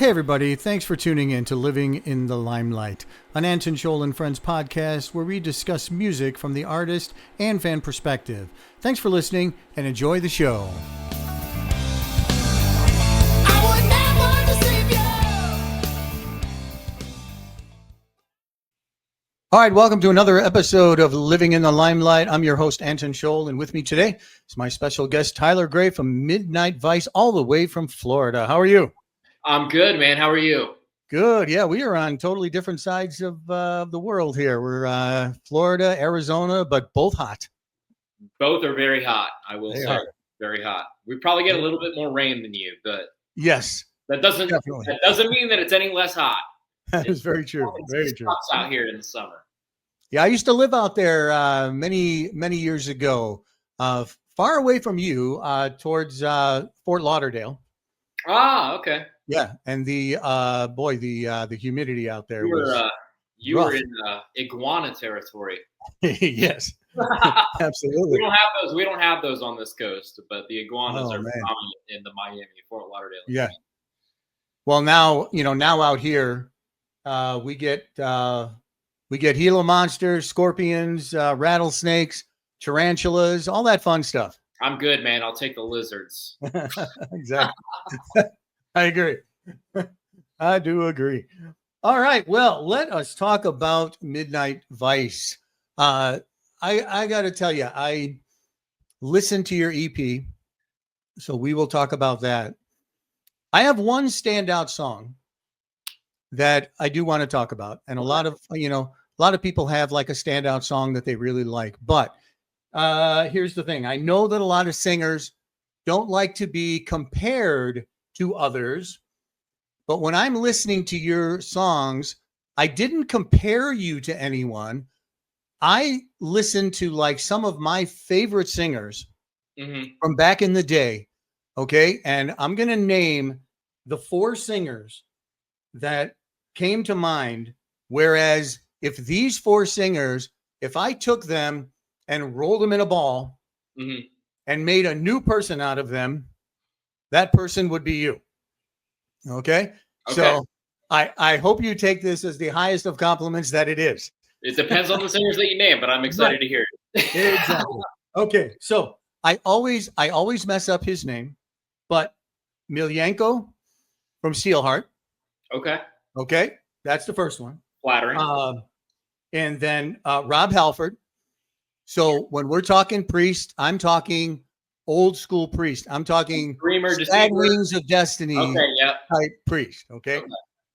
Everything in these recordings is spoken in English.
Hey everybody, thanks for tuning in to Living in the Limelight, an Anton Scholl and Friends podcast where we discuss music from the artist and fan perspective. Thanks for listening and enjoy the show. All right, welcome to another episode of Living in the Limelight. I'm your host, Anton Scholl, and with me today is my special guest, Tyler Gray from Midnight Vice, all the way from Florida. How are you? I'm good, man. How are you? Good. Yeah, we are on totally different sides of the world here. We're Florida, Arizona, but both hot. Both are very hot, I will say. Are. Very hot. We probably get a little bit more rain than you, but yes, that doesn't mean that it's any less hot. That is very true. Very true. It's out here in the summer. Yeah, I used to live out there many years ago, far away from you, towards Fort Lauderdale. Ah, okay. Yeah, and the humidity out there you were in iguana territory. Yes, absolutely. We don't have those on this coast, but the iguanas are prominent in the Miami, Fort Lauderdale. Yeah. Well, now out here, we get Gila monsters, scorpions, rattlesnakes, tarantulas, all that fun stuff. I'm good, man. I'll take the lizards. Exactly. I agree. I do agree. All right. Well, let us talk about Midnight Vice. I got to tell you, I listened to your EP, so we will talk about that. I have one standout song that I do want to talk about, and a lot of people have like a standout song that they really like. But here's the thing: I know that a lot of singers don't like to be compared to others, but when I'm listening to your songs, I didn't compare you to anyone. I listened to like some of my favorite singers from back in the day. Okay. And I'm going to name the 4 singers that came to mind. Whereas if these 4 singers, if I took them and rolled them in a ball and made a new person out of them, that person would be you. Okay. So I hope you take this as the highest of compliments that it is. It depends on the singers that you name, but I'm excited to hear it. Exactly. Okay. So I always mess up his name, but Milyanko from Steelheart. Okay. That's the first one. Flattering. And then Rob Halford. So when we're talking Priest, I'm talking old school Priest. I'm talking Stag Wings of Destiny type Priest. Okay.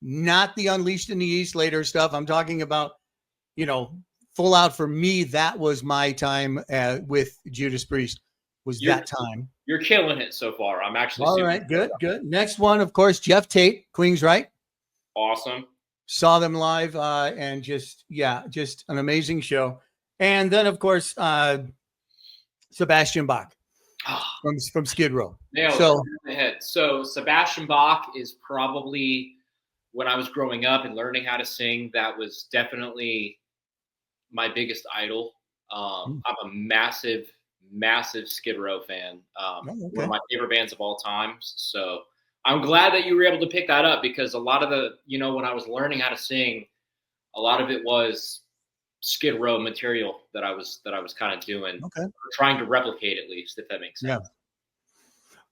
Not the Unleashed in the East later stuff. I'm talking about, full out for me. That was my time with Judas Priest. That time. You're killing it so far. I'm actually all right. Good. Next one, of course, Jeff Tate, Queensryche. Awesome. Saw them live and just an amazing show. And then, of course, Sebastian Bach from Skid Row. So Sebastian Bach is probably, when I was growing up and learning how to sing, that was definitely my biggest idol. I'm a massive Skid Row fan. One of my favorite bands of all time. So I'm glad that you were able to pick that up, because a lot of the, when I was learning how to sing, a lot of it was Skid Row material that I was kind of doing, or trying to replicate, at least, if that makes sense. Yeah.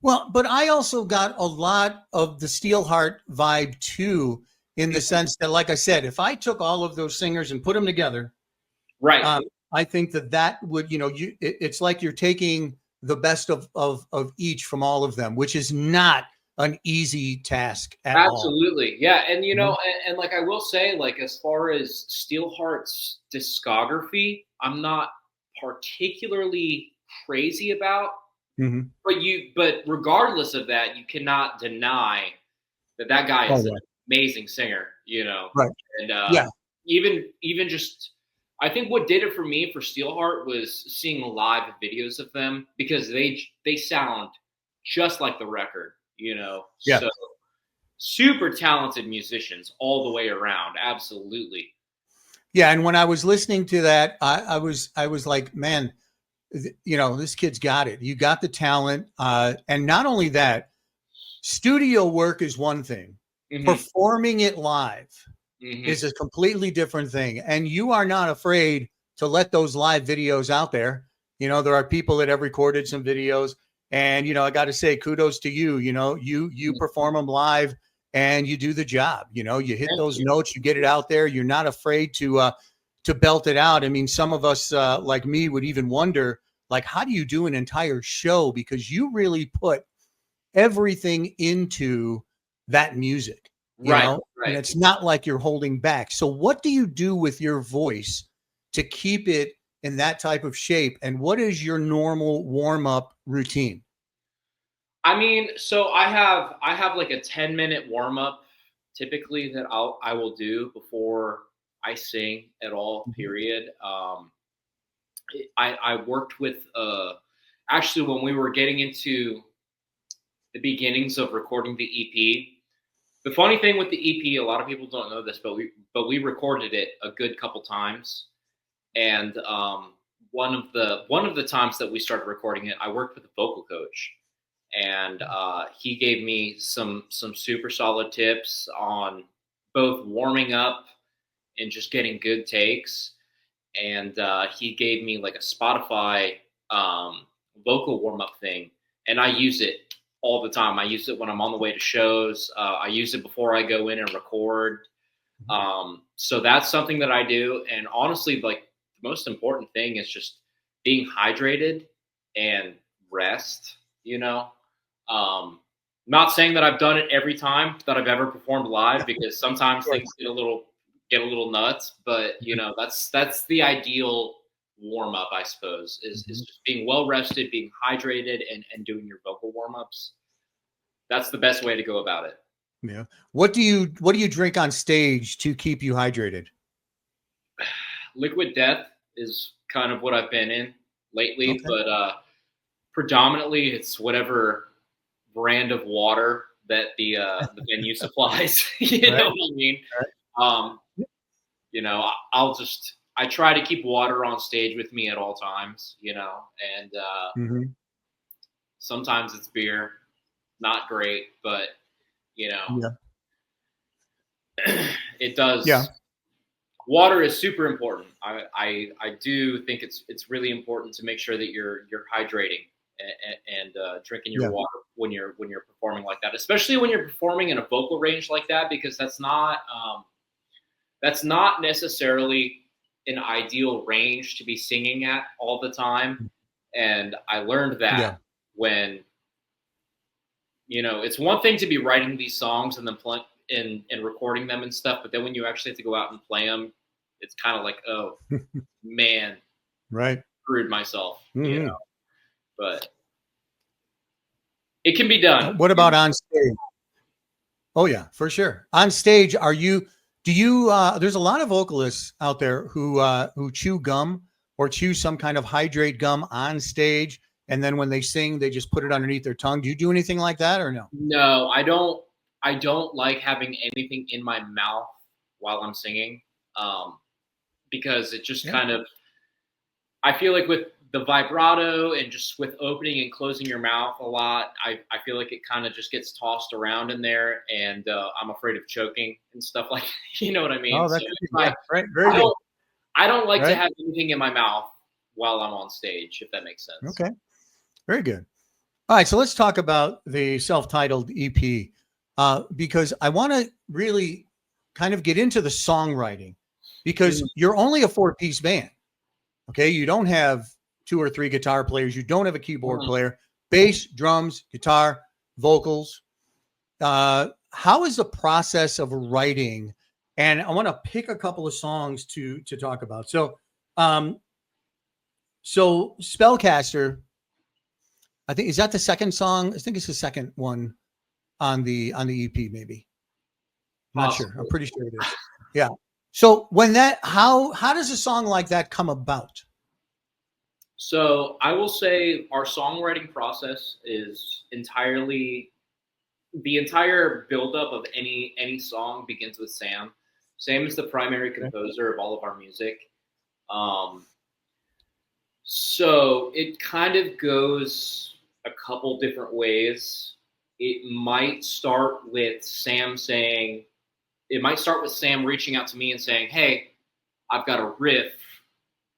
Well, but I also got a lot of the Steelheart vibe too, in the sense that, like I said, if I took all of those singers and put them together, right, I think that would, it's like you're taking the best of each from all of them, which is not an easy task at all. Absolutely. Yeah. And, and like, I will say, like, as far as Steelheart's discography, I'm not particularly crazy about, but regardless of that, you cannot deny that guy is an amazing singer, Right. And even just, I think what did it for me for Steelheart was seeing live videos of them, because they sound just like the record. So super talented musicians all the way around. Absolutely. Yeah. And when I was listening to that, I was like, man, this kid's got it. You got the talent. And not only that, studio work is one thing. Mm-hmm. Performing it live Mm-hmm. is a completely different thing. And you are not afraid to let those live videos out there. You know, there are people that have recorded some videos, and you know, I got to say kudos to you. You know, you perform them live and you do the job. You know, you hit Thank those you. notes, you get it out there. You're not afraid to belt it out. I mean, some of us like me would even wonder, like, how do you do an entire show, because you really put everything into that music, you Right, know, and right. it's not like you're holding back. So, what do you do with your voice to keep it in that type of shape? And what is your normal warm up routine? I mean, so I have like a 10-minute warm up typically that I will do before I sing at all. Mhm. Period. I worked with actually when we were getting into the beginnings of recording the EP. The funny thing with the EP, a lot of people don't know this, but we recorded it a good couple times, and one of the times that we started recording it, I worked with a vocal coach, and he gave me some super solid tips on both warming up and just getting good takes. And he gave me like a Spotify um, vocal warm up thing, and I use it all the time. I use it when I'm on the way to shows. I use it before I go in and record. So that's something that I do. And honestly, like the most important thing is just being hydrated and rest. You know, not saying that I've done it every time that I've ever performed live, because sometimes Sure. things get a little nuts. But you know, that's the ideal warm up, I suppose, is Mhm. just being well rested, being hydrated, and doing your vocal warm ups. That's the best way to go about it. Yeah. What do you drink on stage to keep you hydrated? Liquid Death is kind of what I've been in lately, Okay. but predominantly it's whatever brand of water that the venue supplies. You know Right. what I mean? Right. Um, I try to keep water on stage with me at all times. And Mm-hmm. sometimes it's beer, not great, but you know, Yeah. it Yeah. does. Water is super important. I do think it's really important to make sure that you're hydrating and drinking your Yeah. water when you're performing like that, especially when you're performing in a vocal range like that, because that's not necessarily an ideal range to be singing at all the time. And I learned that Yeah. when it's one thing to be writing these songs and then and recording them and stuff, but then when you actually have to go out and play them, it's kind of like, oh man, Right. screwed myself. Hmm. But it can be done. What about on stage? Oh yeah, for sure. On stage, do you there's a lot of vocalists out there who chew gum or chew some kind of hydrate gum on stage, and then when they sing they just put it underneath their tongue. Do you do anything like that or no? No, I don't. I don't like having anything in my mouth while I'm singing, um, because it just Yeah. kind of. I feel like with the vibrato and just with opening and closing your mouth a lot, I feel like it kind of just gets tossed around in there, and I'm afraid of choking and stuff like. You know what I mean? Oh, So that could be, it's yeah, like right. Very I good. don't I don't like to Right. have anything in my mouth while I'm on stage, if that makes sense. Okay. Very good. All right, so let's talk about the self-titled EP, because I want to really kind of get into the songwriting, because Mhm. you're only a four-piece band. Okay, you don't have two or three guitar players. You don't have a keyboard Mhm. player. Bass, drums, guitar, vocals. How is the process of writing? And I want to pick a couple of songs to talk about. Um, so Spellcaster, I think, is that the second song? I think it's the second one on the EP, maybe. I'm not sure. I'm Possibly. pretty sure it is. Yeah. So when that how does a song like that come about? So I will say our songwriting process is entirely the entire buildup of any song begins with Sam. Sam is the primary Okay. composer of all of our music. Um, so it kind of goes a couple different ways. it might start with Sam reaching out to me and saying, hey, I've got a riff.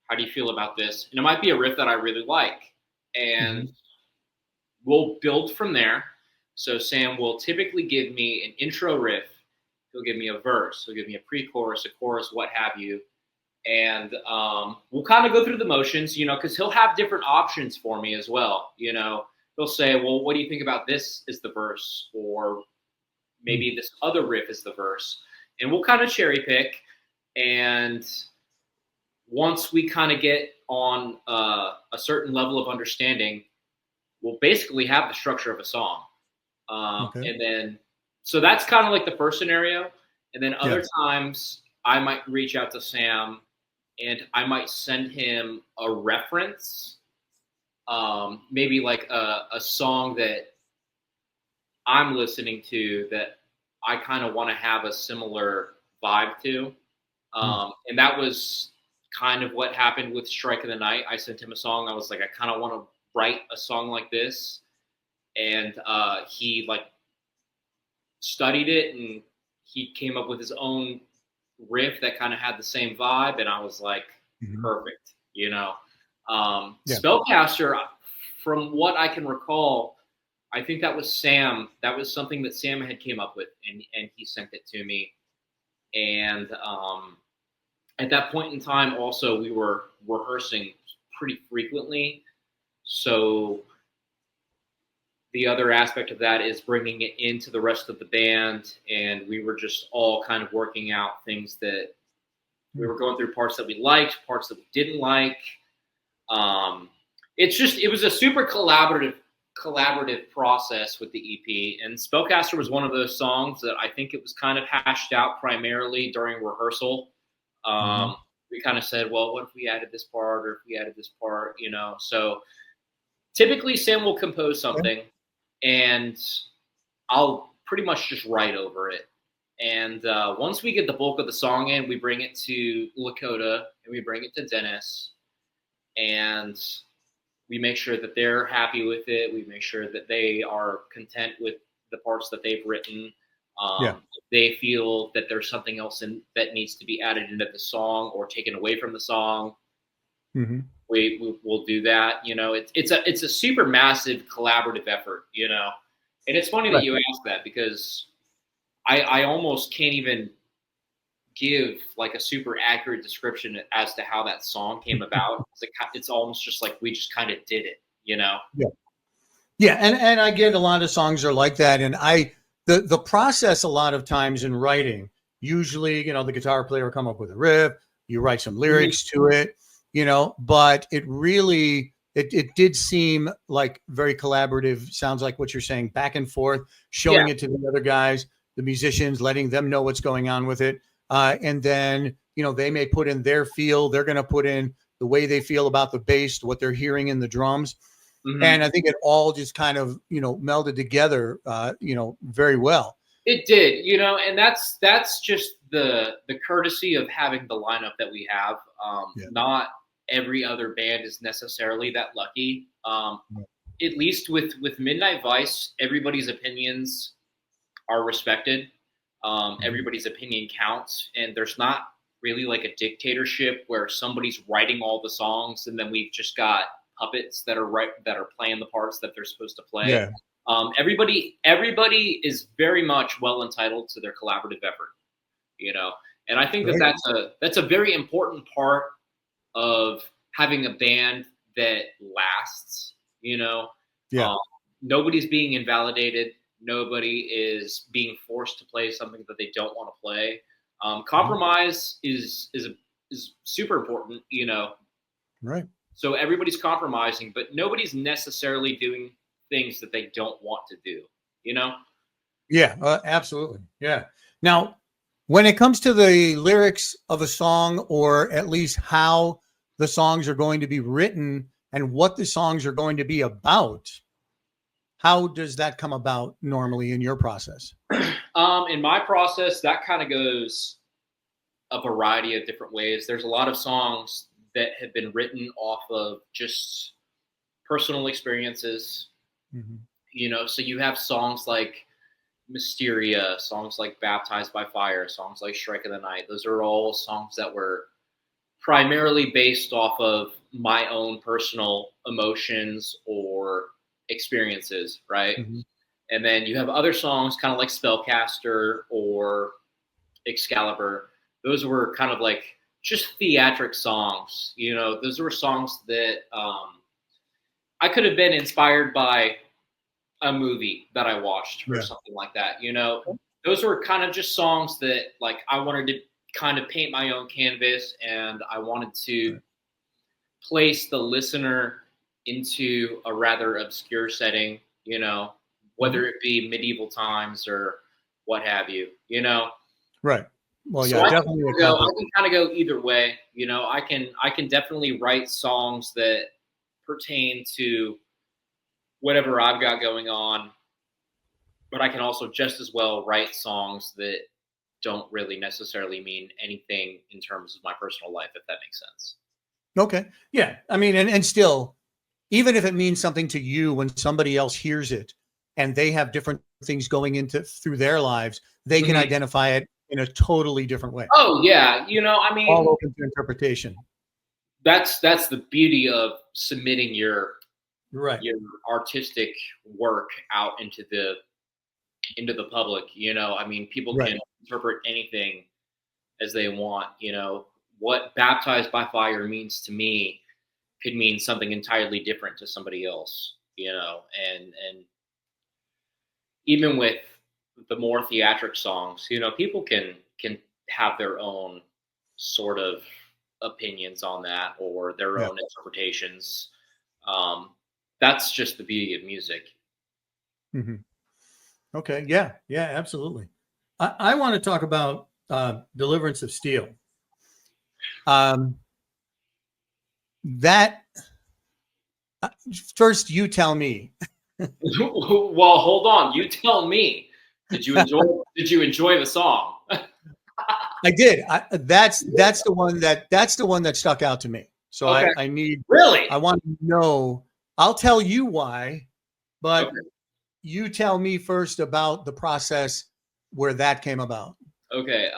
How do you feel about this? And it might be a riff that I really like. And we'll build from there. So Sam will typically give me an intro riff. He'll give me a verse. He'll give me a pre-chorus, a chorus, what have you. And we'll kind of go through the motions, because he'll have different options for me as well. He'll say, well, what do you think about this is the verse? Or maybe this other riff is the verse. And we'll kind of cherry pick. And once we kind of get on a certain level of understanding, we'll basically have the structure of a song. And then, so that's kind of like the first scenario. And then other times I might reach out to Sam and I might send him a reference, maybe like a song that I'm listening to that I kind of want to have a similar vibe to. And that was kind of what happened with Strike of the Night. I sent him a song. I was like, I kind of want to write a song like this. And he like studied it and he came up with his own riff that kind of had the same vibe. And I was like, perfect, Spellcaster, from what I can recall, I think that was Sam. That was something that Sam had came up with and he sent it to me. And at that point in time, also, we were rehearsing pretty frequently. So the other aspect of that is bringing it into the rest of the band. And we were just all kind of working out things that we were going through, parts that we liked, parts that we didn't like. It was a super collaborative process with the EP. And Spellcaster was one of those songs that I think it was kind of hashed out primarily during rehearsal. We kind of said, well, what if we added this part or if we added this part, So typically Sam will compose something and I'll pretty much just write over it. And once we get the bulk of the song in, we bring it to Lakota and we bring it to Dennis. And we make sure that they're happy with it. We make sure that they are content with the parts that they've written. If they feel that there's something else that needs to be added into the song or taken away from the song, we'll do that. It's a super massive collaborative effort, And it's funny that you ask that because I almost can't even give like a super accurate description as to how that song came about. It's almost just like we just kind of did it, Yeah, and I get a lot of songs are like that, and the process a lot of times in writing, usually the guitar player will come up with a riff, you write some lyrics to it, but it really it did seem like very collaborative. Sounds like what you're saying, back and forth, showing it to the other guys, the musicians, letting them know what's going on with it. And then, they may put in their feel. They're going to put in the way they feel about the bass, what they're hearing in the drums. And I think it all just kind of, melded together, very well. It did, and that's just the courtesy of having the lineup that we have. Not every other band is necessarily that lucky. At least with Midnight Vice, everybody's opinions are respected. Everybody's opinion counts, and there's not really like a dictatorship where somebody's writing all the songs and then we've just got puppets that are playing the parts that they're supposed to play. Everybody is very much well entitled to their collaborative effort, and I think that's a very important part of having a band that lasts. Nobody's being invalidated. Nobody is being forced to play something that they don't want to play. Compromise is super important, Right. So everybody's compromising, but nobody's necessarily doing things that they don't want to do, Yeah, absolutely. Yeah. Now, when it comes to the lyrics of a song, or at least how the songs are going to be written and what the songs are going to be about, how does that come about normally in your process? In my process, that kind of goes a variety of different ways. There's a lot of songs that have been written off of just personal experiences. So you have songs like Mysteria, songs like Baptized by Fire, songs like Strike of the Night. Those are all songs that were primarily based off of my own personal emotions or experiences, right? Mhm. And then you have other songs kind of like Spellcaster or Excalibur. Those were kind of like just theatric songs. Those were songs that I could have been inspired by a movie that I watched or Yeah. something like that. Those were kind of just songs that like I wanted to kind of paint my own canvas, and I wanted to Right. place the listener into a rather obscure setting, whether it be medieval times or what have you. Right. Well, So yeah, definitely a I compliment. can kind of go either way. I can definitely write songs that pertain to whatever I've got going on, but I can also just as well write songs that don't really necessarily mean anything in terms of my personal life, if that makes sense. Okay. Yeah. I mean, and still, even if it means something to you when somebody else hears it and they have different things going into through their lives, they can Mhm. identify it in a totally different way. Oh yeah, I All mean, open to interpretation. that's the beauty of submitting your Right. your artistic work out into the public. I mean, people Right. can interpret anything as they want. What Baptized by Fire means to me could mean something entirely different to somebody else. And even with the more theatric songs, people can have their own sort of opinions on that or their Yeah. own interpretations. Um, that's just the beauty of music. Hmm. Okay. Yeah. Yeah. Absolutely. I want to talk about Deliverance of Steel. Um, that first, you tell me. Well, hold on. You tell me. Did you enjoy? Did you enjoy the song? I did. That's the one that stuck out to me. So Okay. I Really? want to know. I'll tell you why, but Okay. you tell me first about the process where that came about. Okay.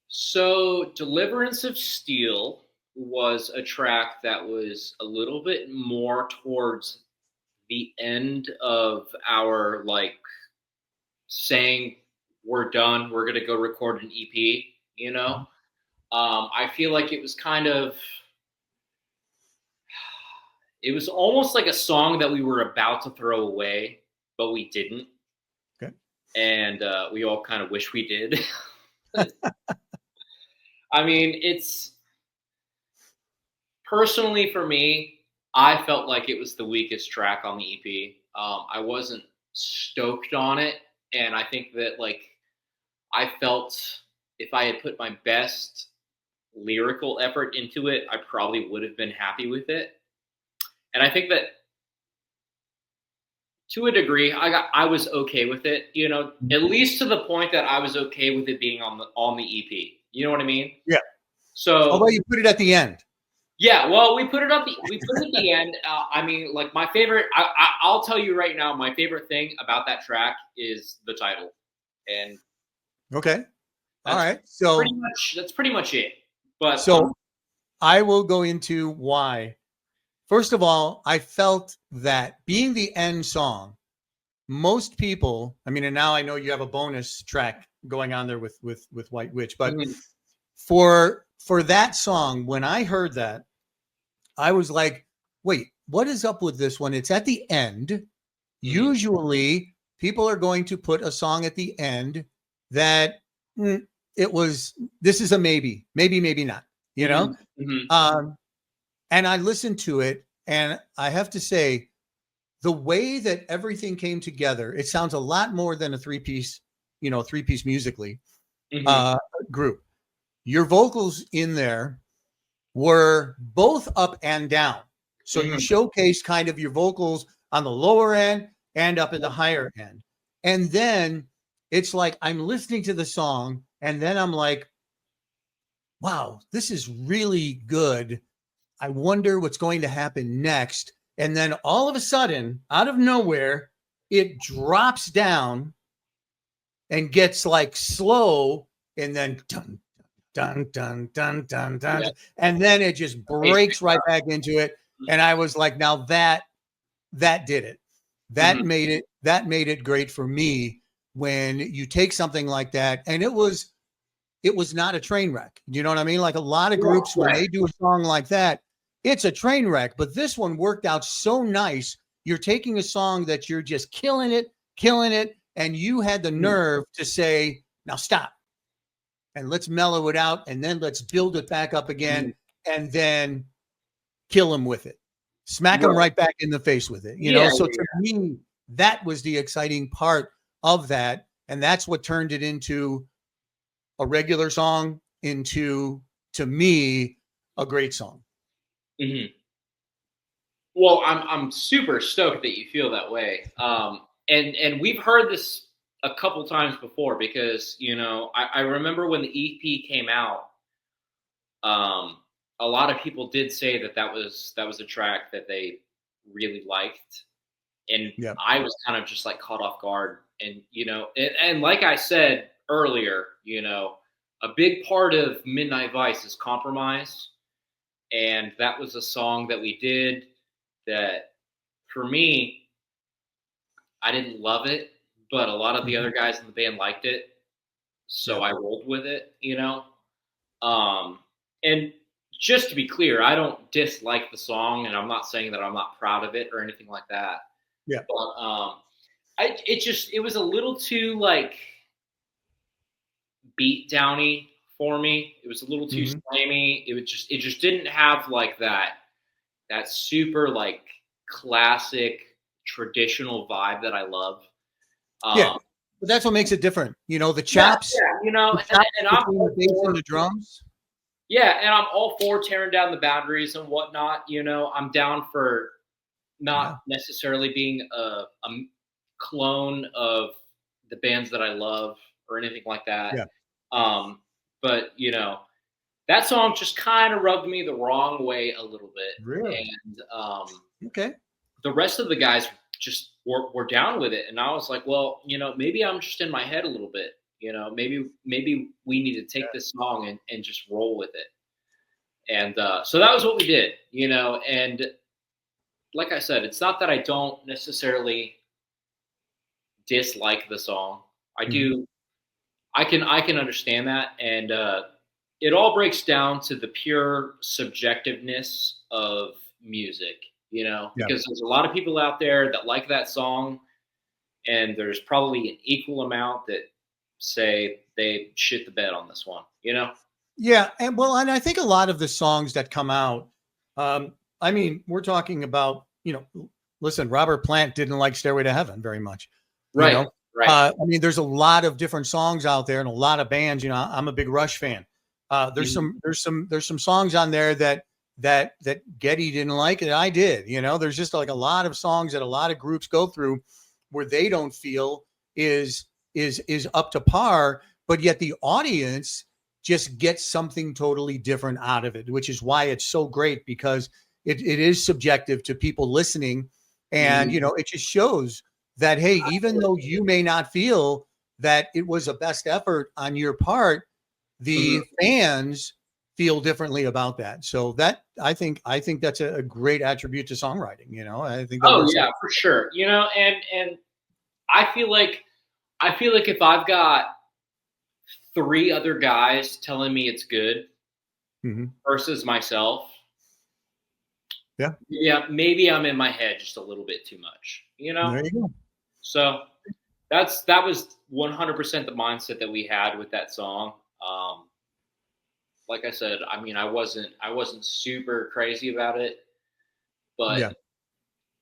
So Deliverance of Steel was a track that was a little bit more towards the end of our like saying we're done, we're gonna go record an EP. I feel like it was almost like a song that we were about to throw away, but we didn't, Okay. and we all kind of wish we did. I mean, it's personally for me, I felt like it was the weakest track on the EP. I wasn't stoked on it, and I think that like I felt if I had put my best lyrical effort into it, I probably would have been happy with it. And I think that to a degree, I was okay with it. At least to the point that I was okay with it being on the EP. You know what I mean? Yeah. Although So you put it at the end. yeah, well, we put it at the end. I mean, like my favorite. I'll tell you right now, my favorite thing about that track is the title, and Okay. All that's right. pretty much it. But So I will go into why. First of all, I felt that being the end song, most people, I mean, and now I know you have a bonus track going on there with White Witch, but mhm, for that song, when I heard that, I was like, wait, what is up with this one? It's at the end. mhm, Usually people are going to put a song at the end that mm, it was, this is a maybe not, you know? mhm, mhm, Um, and I listened to it and I have to say, the way that everything came together, it sounds a lot more than a three piece musically mhm, uh, group. Your vocals in there were both up and down. So you mhm. showcase kind of your vocals on the lower end and up at the higher end. And then it's like I'm listening to the song and then I'm like, wow, this is really good. I wonder what's going to happen next. And then all of a sudden, out of nowhere, it drops down and gets like slow, and then dun, dun, dun, dun, dun, dun, Yeah. and then it just breaks right back into it. And I was like, now that did it. That made it great for me when you take something like that, and it was not a train wreck. You know what I mean? Like a lot of groups, when they do a song like that, it's a train wreck. But this one worked out so nice. You're taking a song that you're just killing it, and you had the nerve to say, now stop, and let's mellow it out, and then let's build it back up again, and then kill him with it. Smack him right back in the face with it. You know, so to me, that was the exciting part of that. And that's what turned it into a regular song, into, to me, a great song. Well, I'm super stoked that you feel that way. And we've heard this a couple times before, because, you know, I remember when the EP came out, a lot of people did say that was a track that they really liked. And I was kind of just like caught off guard. And, you know, and like I said earlier, you know, a big part of Midnight Vice is compromise. And that was a song that we did that, for me, I didn't love it, but a lot of the other guys in the band liked it. So I rolled with it, you know? And just to be clear, I don't dislike the song, and I'm not saying that I'm not proud of it or anything like that. Yeah. But it was a little too like beat downy for me. It was a little too slammy. It just didn't have like that super like classic traditional vibe that I love. But that's what makes it different. You know, the chops. You know, and I'm the bass and the drums. Yeah, and I'm all for tearing down the boundaries and whatnot. You know, I'm down for not necessarily being a clone of the bands that I love or anything like that. But, you know, that song just kind of rubbed me the wrong way a little bit. Really? And the rest of the guys just were down with it. And I was like, well, you know, maybe I'm just in my head a little bit. You know, maybe we need to take this song and just roll with it. And so that was what we did, you know. And like I said, it's not that I don't necessarily dislike the song. I do. I can understand that. And it all breaks down to the pure subjectiveness of music, you know, because there's a lot of people out there that like that song, and there's probably an equal amount that say they shit the bed on this one, you know? Yeah. And I think a lot of the songs that come out, I mean, we're talking about, you know, listen, Robert Plant didn't like Stairway to Heaven very much. Right. You know? I mean, there's a lot of different songs out there and a lot of bands. You know, I'm a big Rush fan. There's some songs on there that Geddy didn't like, and I did. You know, there's just like a lot of songs that a lot of groups go through where they don't feel is up to par, but yet the audience just gets something totally different out of it, which is why it's so great, because it is subjective to people listening. And, you know, it just shows that, hey, even though you may not feel that it was a best effort on your part, the fans feel differently about that. So that I think that's a great attribute to songwriting. You know, I think. For sure. You know, and I feel like if I've got 3 other guys telling me it's good versus myself, maybe I'm in my head just a little bit too much. You know. There you go. So that was 100% the mindset that we had with that song. Like I said, I mean, I wasn't super crazy about it, but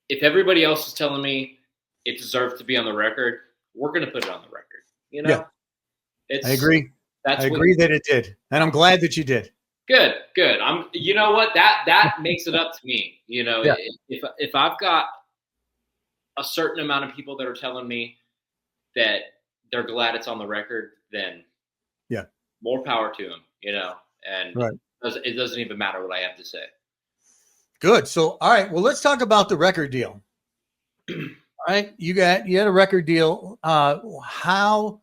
if everybody else is telling me it deserves to be on the record, we're going to put it on the record. You know, I agree. I agree that it did, and I'm glad that you did. Good. You know what? That makes it up to me. You know, if I've got a certain amount of people that are telling me that they're glad it's on the record, then more power to them, you know, and it doesn't even matter what I have to say. Good. So, all right. Well, let's talk about the record deal. All right, you had a record deal. How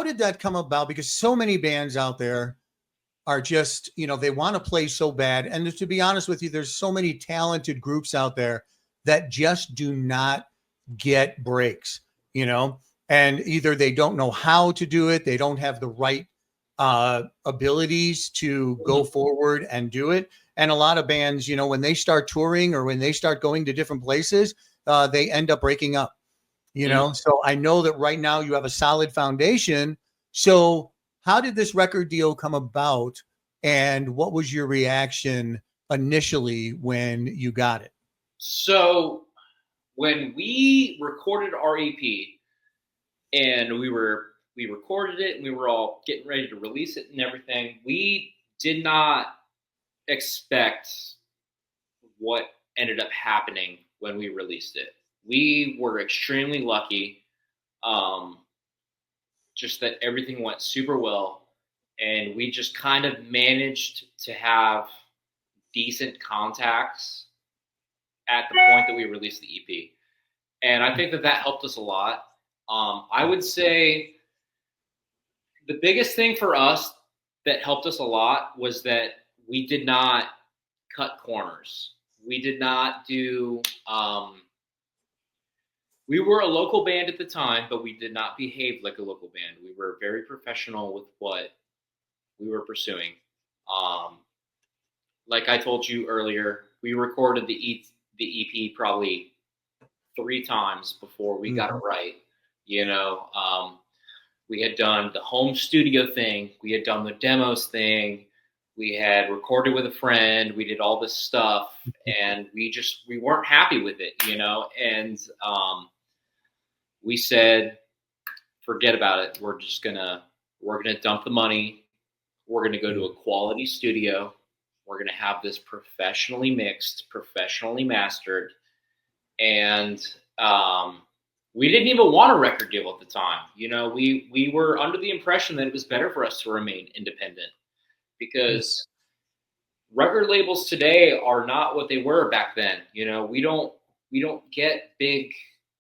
did that come about? Because so many bands out there are just, they want to play so bad. And to be honest with you, there's so many talented groups out there that just do not get breaks, and either they don't know how to do it, they don't have the right abilities to go forward and do it. And a lot of bands, when they start touring or when they start going to different places, they end up breaking up, So I know that right now you have a solid foundation. So how did this record deal come about? And what was your reaction initially when you got it? So when we recorded our EP and we recorded it and we were all getting ready to release it and everything, we did not expect what ended up happening when we released it. We were extremely lucky, just that everything went super well, and we just kind of managed to have decent contacts at the point that we released the EP. And I think that helped us a lot. I would say the biggest thing for us that helped us a lot was that we did not cut corners. We did not do, we were a local band at the time, but we did not behave like a local band. We were very professional with what we were pursuing. Like I told you earlier, we recorded the EP probably 3 times before we got it right. We had done the home studio thing. We had done the demos thing. We had recorded with a friend. We did all this stuff, and we weren't happy with it, and we said, forget about it. We're going to dump the money. We're going to go to a quality studio. We're going to have this professionally mixed, professionally mastered. And we didn't even want a record deal at the time. We were under the impression that it was better for us to remain independent, because record labels today are not what they were back then. We don't get big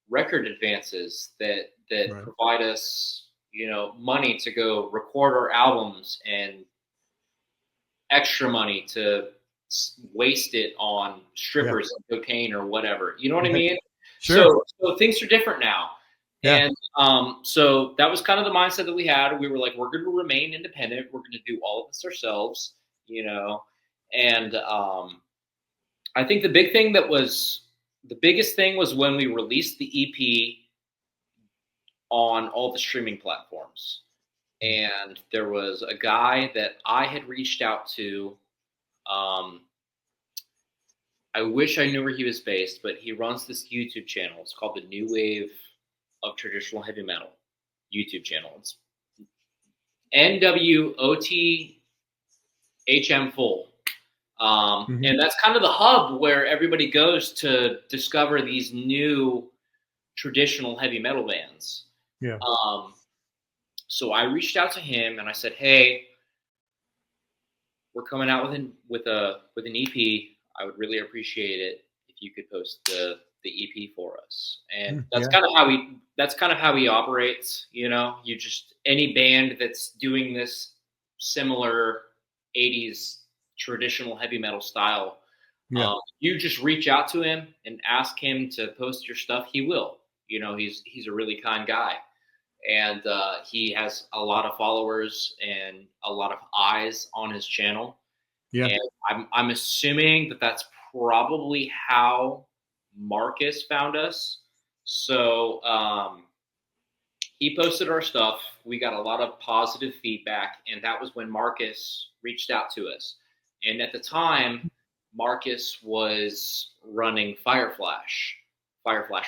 record advances that right. provide us, money to go record our albums and extra money to waste it on strippers and cocaine or whatever. You know what I mean? Sure. So things are different now. Yeah. And so that was kind of the mindset that we had. We were like, we're going to remain independent. We're going to do all of this ourselves, and I think the biggest thing was when we released the EP on all the streaming platforms. And there was a guy that I had reached out to. I wish I knew where he was based, but he runs this YouTube channel. It's called the New Wave of Traditional Heavy Metal YouTube channel. It's NWOTHM Full. And that's kind of the hub where everybody goes to discover these new traditional heavy metal bands. Yeah. So I reached out to him and I said, "Hey, we're coming out with an EP. I would really appreciate it if you could post the EP for us." And that's kind of how he operates. You just, any band that's doing this similar 80s traditional heavy metal style, you just reach out to him and ask him to post your stuff. He will. He's a really kind guy. And he has a lot of followers and a lot of eyes on his channel. Yeah. And I'm assuming that that's probably how Marcus found us. So he posted our stuff. We got a lot of positive feedback. And that was when Marcus reached out to us. And at the time, Marcus was running Fireflash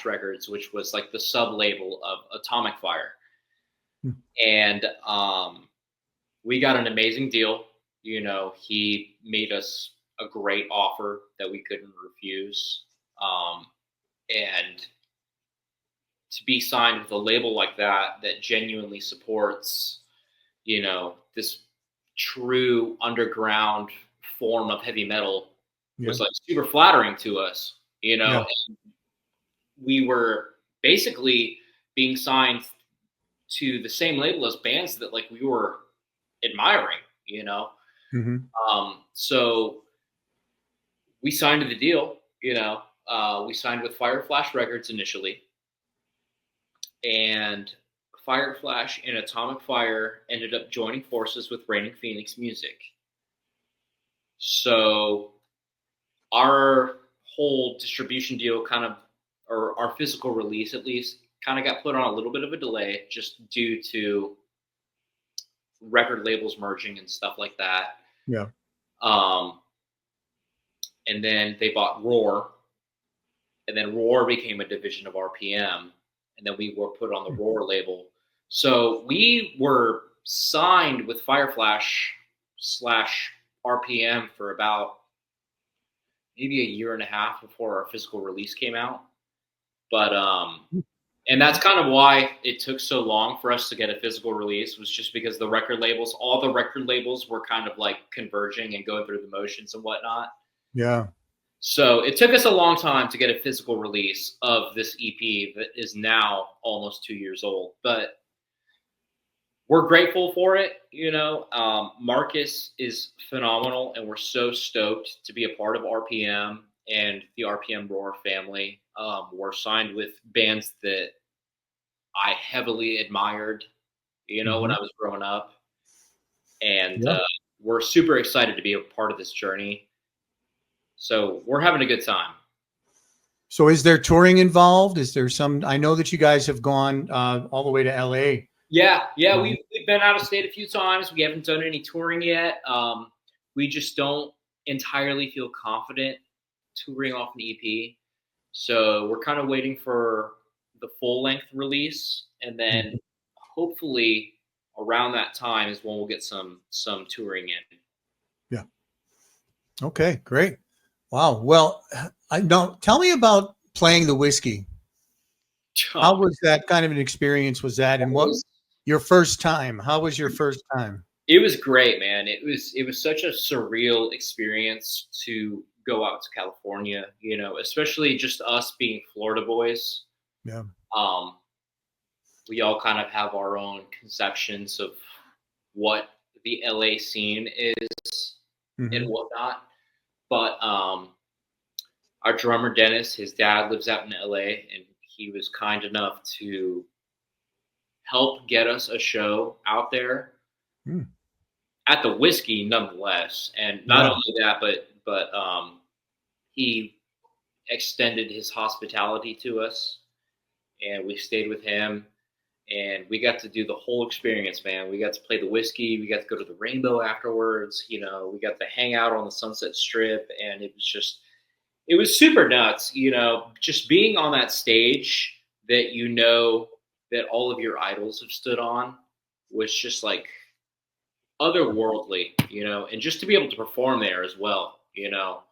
Records, which was like the sub-label of Atomic Fire. And we got an amazing deal. He made us a great offer that we couldn't refuse. And to be signed with a label like that genuinely supports, this true underground form of heavy metal, Yeah. was like super flattering to us, you know. Yeah. And we were basically being signed to the same label as bands that like we were admiring, you know. Hmm. So we signed to the deal, you know. We signed with Fire Flash Records initially, and Fire Flash and Atomic Fire ended up joining forces with Raining Phoenix Music. So our whole distribution deal kind of, or our physical release at least, kind of got put on a little bit of a delay just due to record labels merging and stuff like that. Yeah. Um, and then they bought Roar, and then Roar became a division of RPM, and then we were put on the Roar label. So we were signed with Fireflash / RPM for about maybe a year and a half before our physical release came out. But and that's kind of why it took so long for us to get a physical release, was just because all the record labels were kind of like converging and going through the motions and whatnot. Yeah. So it took us a long time to get a physical release of this EP that is now almost 2 years old. But we're grateful for it. You know, Marcus is phenomenal, and we're so stoked to be a part of RPM and the RPM Roar family. We're signed with bands that I heavily admired, you know, when Hmm. I was growing up. And Yeah. we're super excited to be a part of this journey. So we're having a good time. So is there touring involved? Is there some, I know that you guys have gone all the way to LA. Yeah, we've been out of state a few times. We haven't done any touring yet. We just don't entirely feel confident touring off an EP. So we're kind of waiting for the full length release, and then Mhm. hopefully around that time is when we'll get some touring in. Yeah. Okay, great. Wow. Well, I don't tell me about playing the whiskey. How Oh, was that kind of an experience? Was that, it and what was your first time? How was your first time? it was great, man. It was such a surreal experience to go out to California, you know, especially just us being Florida boys. Yeah. Um, we all kind of have our own conceptions of what the LA scene is and Hmm. whatnot. But our drummer Dennis, his dad lives out in LA, and he was kind enough to help get us a show out there Mm. at the Whiskey, nonetheless. And not Yeah. only that, but he extended his hospitality to us, and we stayed with him, and we got to do the whole experience, man. We got to play the Whiskey, we got to go to the Rainbow afterwards, you know, we got to hang out on the Sunset Strip, and it was super nuts, you know, just being on that stage that, you know, that all of your idols have stood on was just like otherworldly, you know, and just to be able to perform there as well, you know,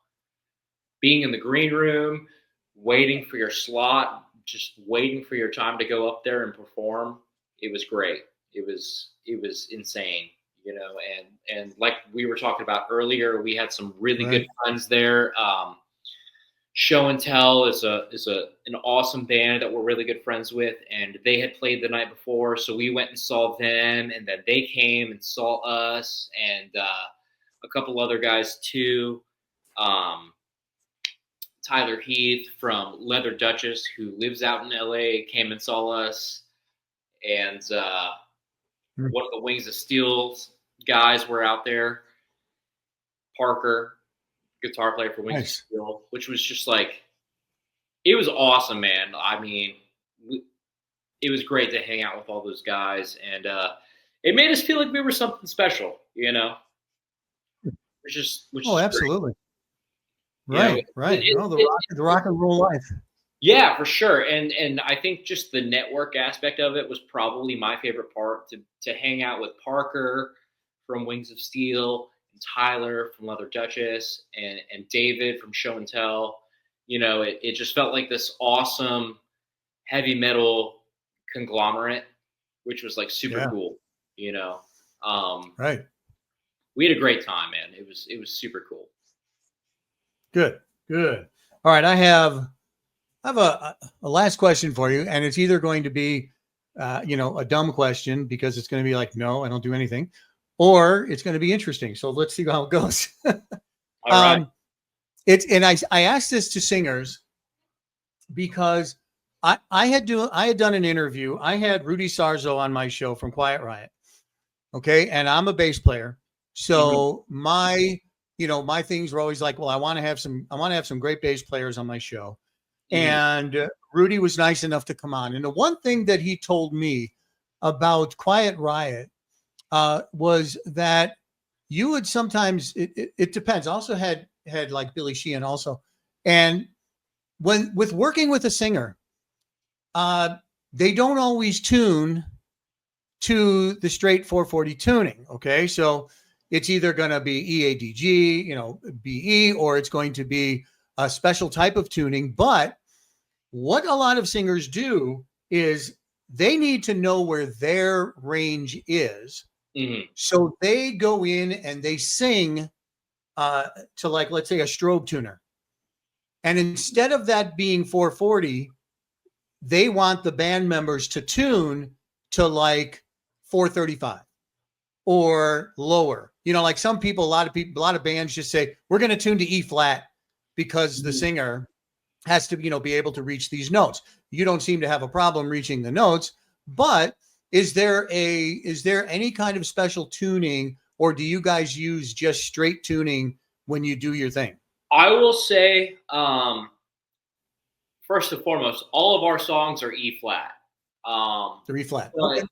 being in the green room, waiting for your slot, just waiting for your time to go up there and perform. It was great. It was insane, you know, and like we were talking about earlier, we had some really good Right. friends there. Show and Tell is an awesome band that we're really good friends with, and they had played the night before, so we went and saw them, and then they came and saw us, and a couple other guys too. Um, Tyler Heath from Leather Duchess, who lives out in LA, came and saw us, and Mm. one of the Wings of Steel guys were out there. Parker, guitar player for Wings of Nice. Steel, which was just like, it was awesome, man. I mean, it was great to hang out with all those guys, and it made us feel like we were something special, you know, which Oh, is great. absolutely. You know, Right. Right. No, the it, rock and roll life. yeah, for sure. And I think just the network aspect of it was probably my favorite part, to hang out with Parker from Wings of Steel, and Tyler from Leather Duchess, and David from Show and Tell. You know, it just felt like this awesome heavy metal conglomerate, which was like super Yeah. cool, you know. Um, Right. we had a great time, man. It was super cool. Good. Good. All right. I have a last question for you, and it's either going to be, a dumb question because it's going to be like, no, I don't do anything, or it's going to be interesting. So let's see how it goes. All right. It's and I asked this to singers because I had done an interview. I had Rudy Sarzo on my show from Quiet Riot. Okay, and I'm a bass player, Mhm. so my things were always like, well, I want to have some great bass players on my show. Mhm. And Rudy was nice enough to come on. And the one thing that he told me about Quiet Riot was that you would sometimes it depends. I also had like Billy Sheehan also, and when with working with a singer, uh, they don't always tune to the straight 440 tuning. Okay, so it's either going to be EADG, BE, or it's going to be a special type of tuning. But what a lot of singers do is they need to know where their range is. Mhm. So they go in and they sing to, like, let's say, a strobe tuner. And instead of that being 440, they want the band members to tune to like 435 or lower. Like some people, a lot of bands just say, we're going to tune to E flat because the Mhm. singer has to, be able to reach these notes. You don't seem to have a problem reaching the notes, but is there any kind of special tuning, or do you guys use just straight tuning when you do your thing? I will say, first and foremost, all of our songs are E flat. Um, 3 flat. Okay. but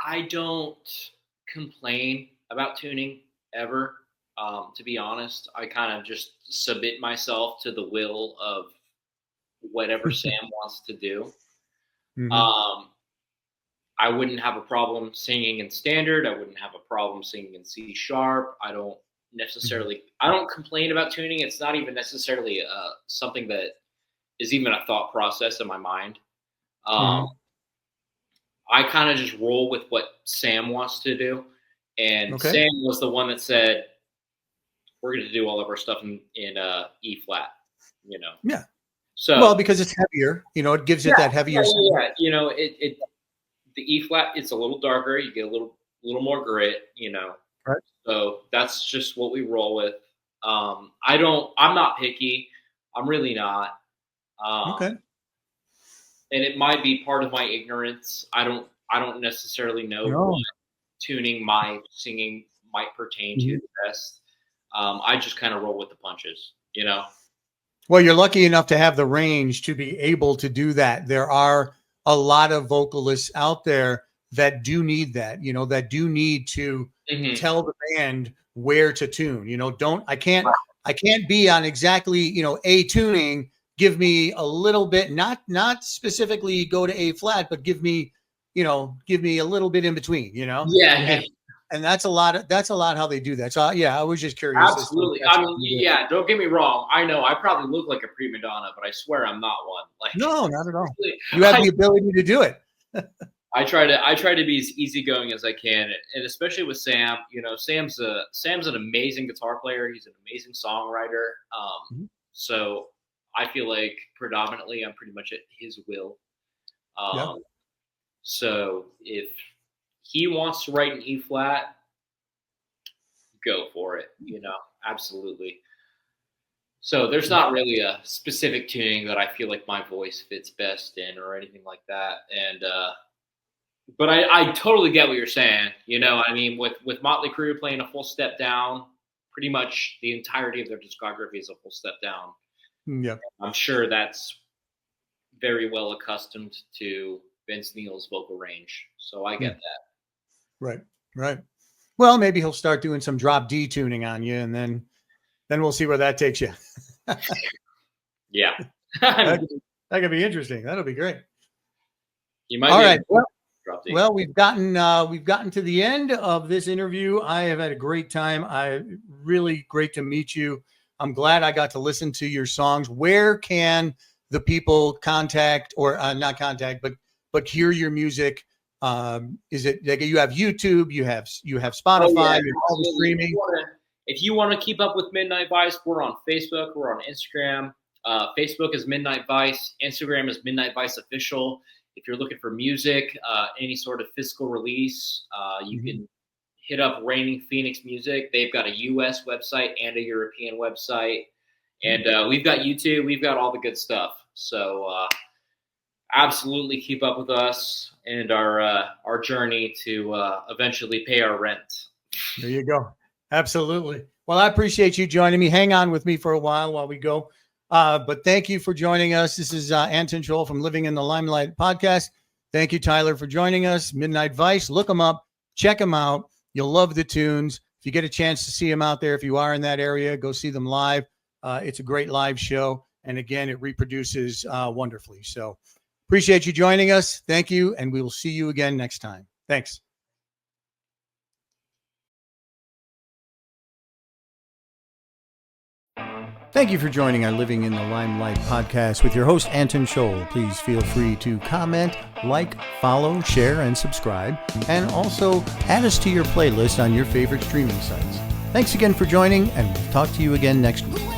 I don't complain about tuning ever. To be honest, I kind of just submit myself to the will of whatever Sam wants to do. Hmm. Um, I wouldn't have a problem singing in standard. I wouldn't have a problem singing in C sharp. I don't complain about tuning. It's not even necessarily something that is even a thought process in my mind. Um, Hmm. I kind of just roll with what Sam wants to do. And Okay. Sam was the one that said, we're going to do all of our stuff in E flat, you know. Yeah. Well, So, because it's heavier, it gives yeah, it that heavier sound. yeah. The E flat, it's a little darker. You get a little more grit. Right. So that's just what we roll with. I'm not picky. I'm really not. Um, Okay. and it might be part of my ignorance. I don't necessarily know what No. tuning my singing might pertain to Mhm. the best. I just kind of roll with the punches. Well, you're lucky enough to have the range to be able to do that. There are a lot of vocalists out there that do need that, that do need to Hmm. tell the band where to tune. Don't I can't be on exactly, A tuning. Give me a little bit, not specifically go to A flat, but give me a little bit in between, Yeah, yeah, and that's a lot how they do that. So yeah, I was just curious as to if absolutely. that's I how mean, you do it. yeah. Don't get me wrong. I know I probably look like a prima donna, but I swear I'm not one. Like, No, not at all. seriously, You have the ability to do it. I try to be as easygoing as I can, and especially with Sam. Sam's an amazing guitar player. He's an amazing songwriter. Mhm. So I feel like predominantly I'm pretty much at his will. Yeah. Um, so if he wants to write an E flat, go for it. Absolutely. So there's not really a specific tuning that I feel like my voice fits best in or anything like that. And but I totally get what you're saying. I mean, with Motley Crue playing a full step down, pretty much the entirety of their discography is a full step down. Yeah. I'm sure that's very well accustomed to Vince Neil's vocal range. So I Hmm. get that. Right. Right. Well, maybe he'll start doing some drop D tuning on you, and then we'll see where that takes you. Yeah. That could be interesting. That'll be great. You might All be able right. to drop D. Well, we've gotten to the end of this interview. I have had a great time. Really great to meet you. I'm glad I got to listen to your songs. Where can the people contact, or not contact, but hear your music? Is it like you have YouTube, you have Oh Spotify, yeah, you have all the absolutely. streaming? if you want to keep up with Midnight Vice, we're on Facebook, we're on Instagram. Facebook is Midnight Vice, Instagram is Midnight Vice Official. If you're looking for music, any sort of physical release, you can hit up Raining Phoenix Music. They've got a US website and a European website. And we've got YouTube. We've got all the good stuff. So absolutely keep up with us and our journey to eventually pay our rent. There you go. Absolutely. Well, I appreciate you joining me. Hang on with me for a while we go. But thank you for joining us. This is Anton Scholl from Living in the Limelight podcast. Thank you, Tyler, for joining us. Midnight Vice. Look them up. Check them out. You'll love the tunes. If you get a chance to see them out there, if you are in that area, go see them live. It's a great live show. And again, it reproduces wonderfully. So appreciate you joining us. Thank you. And we will see you again next time. Thanks. Thank you for joining our Living in the Limelight podcast with your host, Anton Scholl. Please feel free to comment, like, follow, share, and subscribe. And also add us to your playlist on your favorite streaming sites. Thanks again for joining, and we'll talk to you again next week.